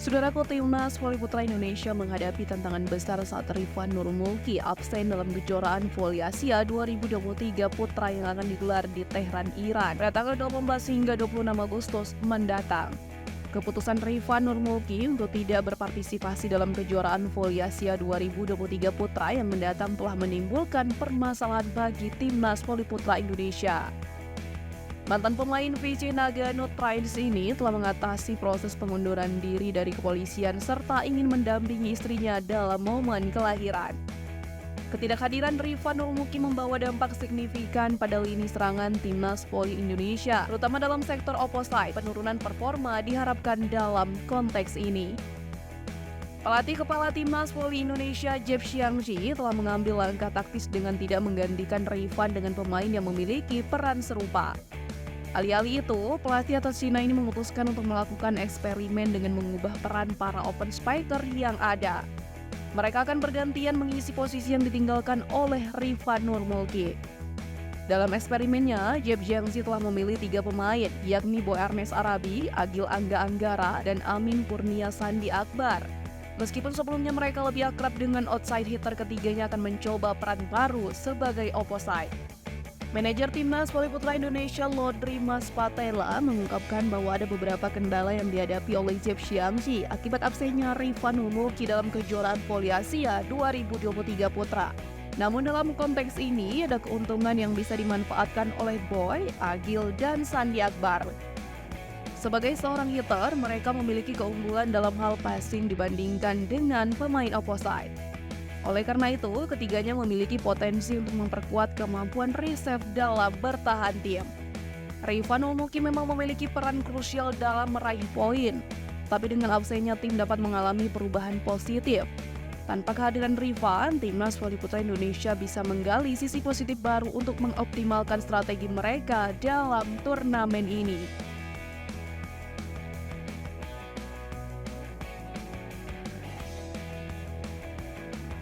Saudaraku, Timnas Voli Putra Indonesia menghadapi tantangan besar saat Rifan Nurmulki absen dalam kejuaraan Voli Asia 2023 Putra yang akan digelar di Tehran, Iran pada tanggal 18 hingga 26 Agustus mendatang. Keputusan Rifan Nurmulki untuk tidak berpartisipasi dalam kejuaraan Voli Asia 2023 Putra yang mendatang telah menimbulkan permasalahan bagi Timnas Voli Putra Indonesia. Mantan pemain VJ Nagano Trains ini telah mengatasi proses pengunduran diri dari kepolisian serta ingin mendampingi istrinya dalam momen kelahiran. Ketidakhadiran Rifan Nurmulki membawa dampak signifikan pada lini serangan Timnas Voli Indonesia, terutama dalam sektor opposite. Penurunan performa diharapkan dalam konteks ini. Pelatih kepala Timnas Voli Indonesia Jeff Xiangji telah mengambil langkah taktis dengan tidak menggantikan Rifan dengan pemain yang memiliki peran serupa. Alih-alih itu, pelatih atas Cina ini memutuskan untuk melakukan eksperimen dengan mengubah peran para open spiker yang ada. Mereka akan bergantian mengisi posisi yang ditinggalkan oleh Rifan Nurmulki. Dalam eksperimennya, Jeff Xiangji telah memilih 3 pemain, yakni Boy Ernest Arabi, Agil Angga Anggara, dan Amin Kurnia Sandi Akbar. Meskipun sebelumnya mereka lebih akrab dengan outside hitter, ketiganya akan mencoba peran baru sebagai opposite. Manajer Timnas Voli Putra Indonesia Lodri Mas Patela mengungkapkan bahwa ada beberapa kendala yang dihadapi oleh Jeff Xiangji akibat absennya Rifan Nurmulki dalam kejuaraan Voli Asia 2023 Putra. Namun dalam konteks ini ada keuntungan yang bisa dimanfaatkan oleh Boy, Agil, dan Sandi Akbar. Sebagai seorang hitter, mereka memiliki keunggulan dalam hal passing dibandingkan dengan pemain opposite. Oleh karena itu, ketiganya memiliki potensi untuk memperkuat kemampuan reserve dalam bertahan tim. Rifan Nurmulki memang memiliki peran krusial dalam meraih poin, tapi dengan absennya tim dapat mengalami perubahan positif. Tanpa kehadiran Rifan, Timnas Voli Putra Indonesia bisa menggali sisi positif baru untuk mengoptimalkan strategi mereka dalam turnamen ini.